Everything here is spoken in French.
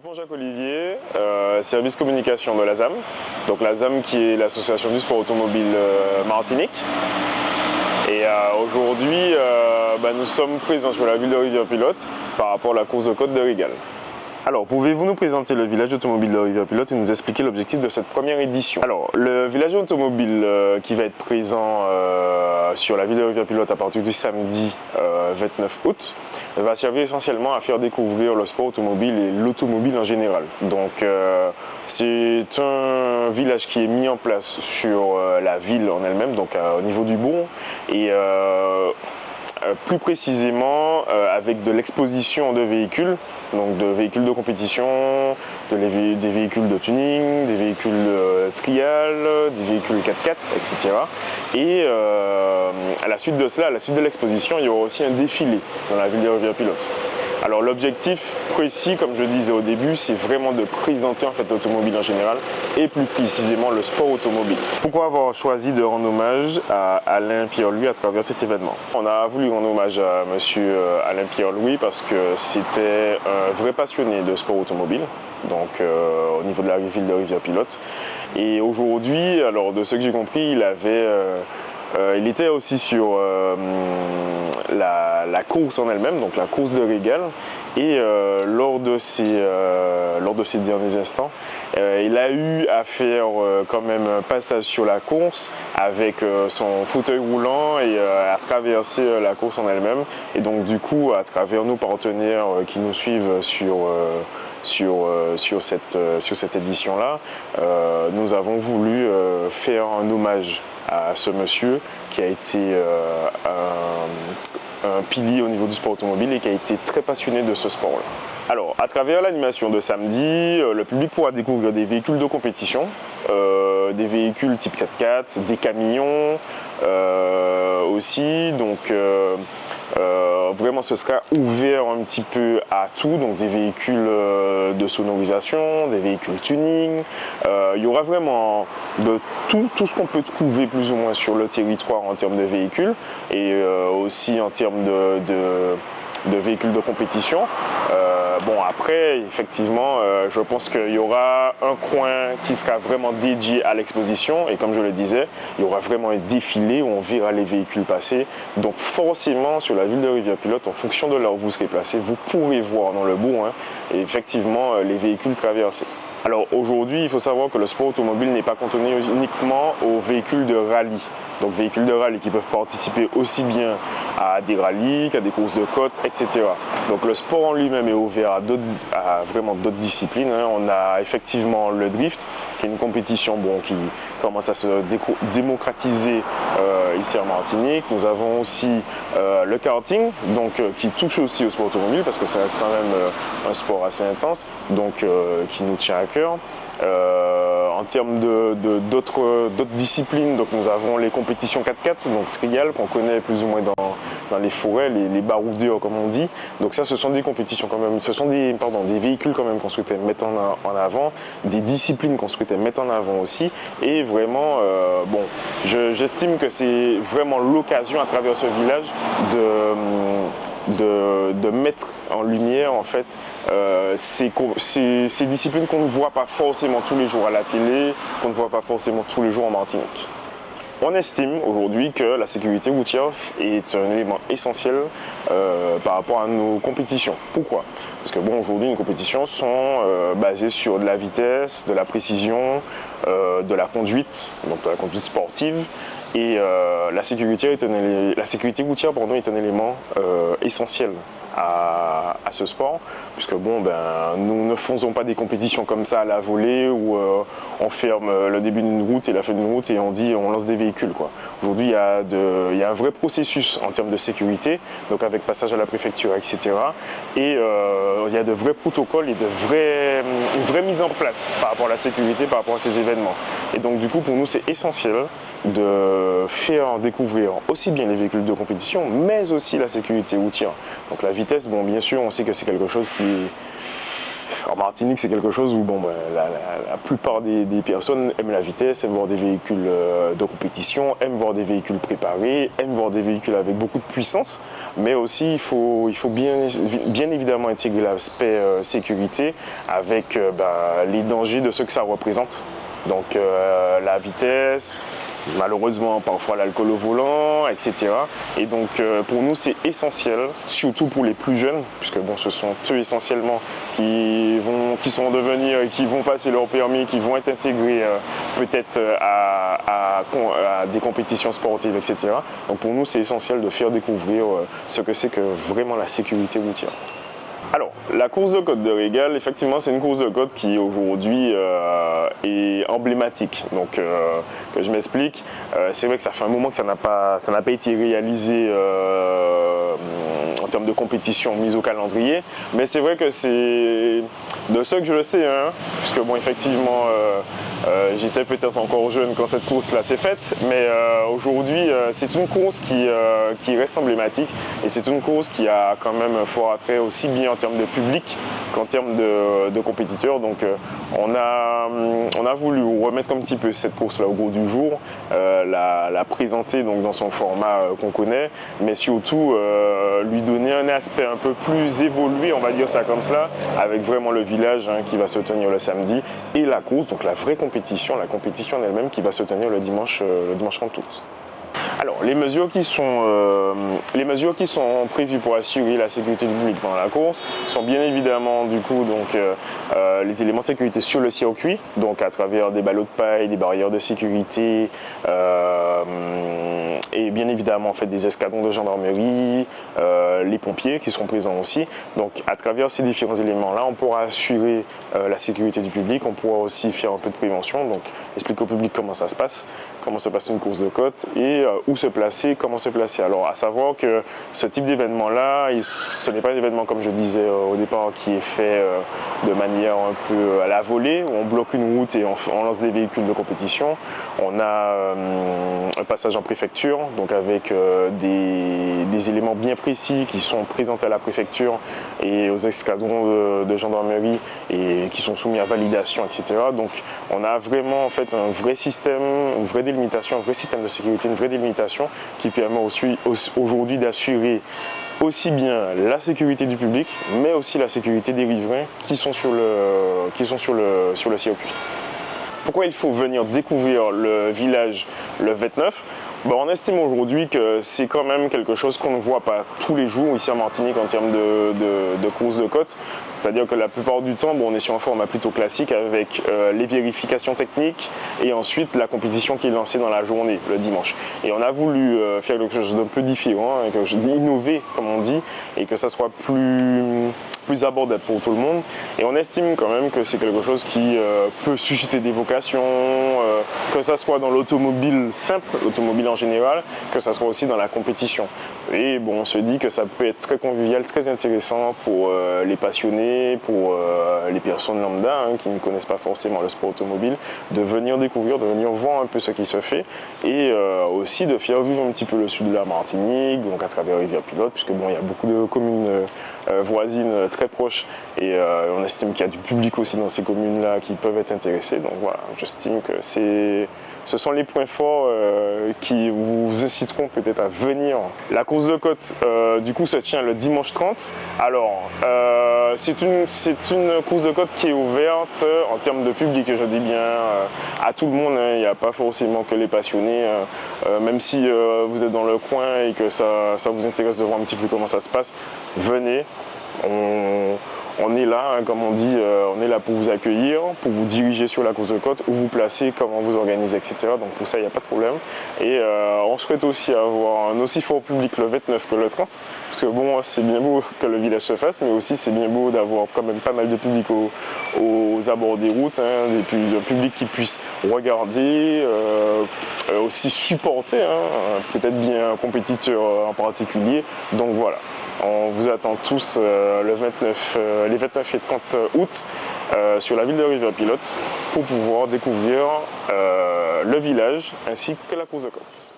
m'appelle Jacques Olivier, service communication de la ZAM. Donc la ZAM qui est l'association du sport automobile Martinique. Et aujourd'hui, nous sommes présents sur la ville de Rivière-Pilote par rapport à la course de côte de Régal. Alors, pouvez-vous nous présenter le village automobile de Rivière-Pilote et nous expliquer l'objectif de cette première édition? Alors, le village automobile qui va être présent sur la ville de Rivière-Pilote à partir du samedi 29 août va servir essentiellement à faire découvrir le sport automobile et l'automobile en général. Donc, c'est un village qui est mis en place sur la ville en elle-même, donc au niveau du bourg, et plus précisément avec de l'exposition de véhicules, donc de véhicules de compétition, des véhicules de tuning, des véhicules trial, des véhicules 4x4, etc. Et à la suite de cela, à la suite de l'exposition, il y aura aussi un défilé dans la ville de Rivière-Pilote. Alors l'objectif précis, comme je disais au début, c'est vraiment de présenter en fait l'automobile en général et plus précisément le sport automobile. Pourquoi avoir choisi de rendre hommage à Alain Pierre-Louis à travers cet événement? On a voulu rendre hommage à monsieur Alain Pierre-Louis parce que c'était un vrai passionné de sport automobile, donc au niveau de la ville de Rivière-Pilote. Et aujourd'hui, alors de ce que j'ai compris, il était aussi sur la course en elle-même, donc la course de Régal, et lors de ces derniers instants, il a eu à faire quand même un passage sur la course avec son fauteuil roulant et à traverser la course en elle-même. Et donc du coup, à travers nos partenaires qui nous suivent sur cette édition-là, nous avons voulu faire un hommage à ce monsieur qui a été un pilier au niveau du sport automobile et qui a été très passionné de ce sport-là. Alors, à travers l'animation de samedi, le public pourra découvrir des véhicules de compétition, des véhicules type 4x4, des camions aussi, donc vraiment ce sera ouvert un petit peu à tout, donc des véhicules de sonorisation, des véhicules tuning, il y aura vraiment de tout ce qu'on peut trouver plus ou moins sur le territoire en termes de véhicules et aussi en termes de véhicules de compétition. Bon après, effectivement, je pense qu'il y aura un coin qui sera vraiment dédié à l'exposition et comme je le disais, il y aura vraiment un défilé où on verra les véhicules passer. Donc forcément, sur la ville de Rivière-Pilote, en fonction de là où vous serez placé, vous pourrez voir dans le bourg et effectivement les véhicules traverser. Alors aujourd'hui, il faut savoir que le sport automobile n'est pas cantonné uniquement aux véhicules de rallye. Donc véhicules de rallye qui peuvent participer aussi bien à des rallyes qu'à des courses de côte, etc. Donc le sport en lui-même est ouvert à vraiment d'autres disciplines. On a effectivement le drift, qui est une compétition qui commence à se démocratiser ici en Martinique. Nous avons aussi le karting, donc qui touche aussi au sport automobile parce que ça reste quand même un sport assez intense, donc qui nous tient à cœur. En termes d'autres disciplines, donc nous avons les compétitions 4x4, donc trial, qu'on connaît plus ou moins dans les forêts, les baroudeurs comme on dit. Donc ça, ce sont des compétitions quand même, ce sont des véhicules quand même qu'on souhaitait mettre en avant, des disciplines qu'on souhaitait mettre en avant aussi. Et vraiment, j'estime que c'est vraiment l'occasion à travers ce village de mettre en lumière en fait ces disciplines qu'on ne voit pas forcément tous les jours à la télé, qu'on ne voit pas forcément tous les jours en Martinique. On estime aujourd'hui que la sécurité routière est un élément essentiel par rapport à nos compétitions. Pourquoi? Parce que aujourd'hui nos compétitions sont basées sur de la vitesse, de la précision, de la conduite, donc de la conduite sportive. Et la sécurité routière pour nous est un élément essentiel à ce sport, puisque nous ne faisons pas des compétitions comme ça à la volée où on ferme le début d'une route et la fin d'une route et on lance des véhicules. Aujourd'hui, il y a un vrai processus en termes de sécurité, donc avec passage à la préfecture, etc. Et il y a de vrais protocoles et une vraie mise en place par rapport à la sécurité, par rapport à ces événements. Et donc du coup, pour nous, c'est essentiel de faire découvrir aussi bien les véhicules de compétition, mais aussi la sécurité routière. Donc la vitesse, bien sûr, on sait que c'est quelque chose qui En Martinique, c'est quelque chose où la plupart des personnes aiment la vitesse, aiment voir des véhicules de compétition, aiment voir des véhicules préparés, aiment voir des véhicules avec beaucoup de puissance, mais aussi il faut bien évidemment intégrer l'aspect sécurité avec les dangers de ce que ça représente. Donc la vitesse, malheureusement parfois l'alcool au volant, etc. Et donc pour nous c'est essentiel, surtout pour les plus jeunes, puisque ce sont eux essentiellement qui sont devenir, qui vont passer leur permis, qui vont être intégrés peut-être à des compétitions sportives, etc. Donc pour nous c'est essentiel de faire découvrir ce que c'est que vraiment la sécurité routière. Alors, la course de côte de Régal, effectivement, c'est une course de côte qui aujourd'hui est emblématique. Donc, que je m'explique, c'est vrai que ça fait un moment que ça n'a pas été réalisé en termes de compétition mise au calendrier, mais c'est vrai que c'est de ce que je le sais, hein, puisque effectivement, j'étais peut-être encore jeune quand cette course-là s'est faite, mais aujourd'hui, c'est une course qui reste emblématique et c'est une course qui a quand même un fort attrait aussi bien en termes de public qu'en termes de compétiteurs. Donc on a voulu remettre un petit peu cette course-là au goût du jour, la présenter donc dans son format qu'on connaît, mais surtout lui donner un aspect un peu plus évolué, on va dire ça comme cela, avec vraiment le village qui va se tenir le samedi et la course, donc la vraie compétition, la compétition en elle-même qui va se tenir le dimanche 30 août. Alors, les mesures qui sont prévues pour assurer la sécurité du public pendant la course sont bien évidemment les éléments de sécurité sur le circuit, donc à travers des ballots de paille, des barrières de sécurité et bien évidemment des escadrons de gendarmerie, les pompiers qui seront présents aussi. Donc à travers ces différents éléments-là, on pourra assurer la sécurité du public, on pourra aussi faire un peu de prévention, donc expliquer au public comment ça se passe, comment se passe une course de côte et où se placer, comment se placer. Alors à savoir que ce type d'événement-là, ce n'est pas un événement comme je disais au départ qui est fait de manière un peu à la volée, où on bloque une route et on lance des véhicules de compétition. On a un passage en préfecture, donc avec des éléments bien précis qui sont présentés à la préfecture et aux escadrons de gendarmerie et qui sont soumis à validation, etc. Donc on a vraiment un vrai système, une vraie délimitation, un vrai système de sécurité, une vraie délimitation qui permet aujourd'hui d'assurer aussi bien la sécurité du public, mais aussi la sécurité des riverains qui sont sur le circuit. Pourquoi il faut venir découvrir le village le 29 ? On estime aujourd'hui que c'est quand même quelque chose qu'on ne voit pas tous les jours ici en Martinique en termes de course de côte. C'est-à-dire que la plupart du temps, on est sur un format plutôt classique avec les vérifications techniques et ensuite la compétition qui est lancée dans la journée, le dimanche. Et on a voulu faire quelque chose d'un peu différent, quelque chose d'innové comme on dit, et que ça soit plus abordable pour tout le monde. Et on estime quand même que c'est quelque chose qui peut susciter des vocations, que ça soit dans l'automobile simple, l'automobile en général, que ça soit aussi dans la compétition. Et on se dit que ça peut être très convivial, très intéressant pour les passionnés, pour les personnes lambda qui ne connaissent pas forcément le sport automobile, de venir découvrir, de venir voir un peu ce qui se fait et aussi de faire vivre un petit peu le sud de la Martinique, donc à travers Rivière-Pilote, puisque il y a beaucoup de communes voisines très proches et on estime qu'il y a du public aussi dans ces communes-là qui peuvent être intéressés. Donc voilà, j'estime que ce sont les points forts qui vous inciteront peut-être à venir. La course de côte, du coup, se tient le dimanche 30. Alors, c'est une course de côte qui est ouverte en termes de public, je dis bien à tout le monde. Il n'y a pas forcément que les passionnés. Même si vous êtes dans le coin et que ça vous intéresse de voir un petit peu comment ça se passe, venez. On est là, comme on dit, on est là pour vous accueillir, pour vous diriger sur la course de côte, où vous placer, comment vous organiser, etc. Donc pour ça, il n'y a pas de problème. Et on souhaite aussi avoir un aussi fort public le 29 que le 30. Parce que c'est bien beau que le village se fasse, mais aussi c'est bien beau d'avoir quand même pas mal de public aux abords des routes, et puis de public qui puisse regarder, aussi supporter, peut-être bien un compétiteur en particulier. Donc voilà. On vous attend tous les 29 et 30 août sur la ville de Rivière-Pilote pour pouvoir découvrir le village ainsi que la course de côte.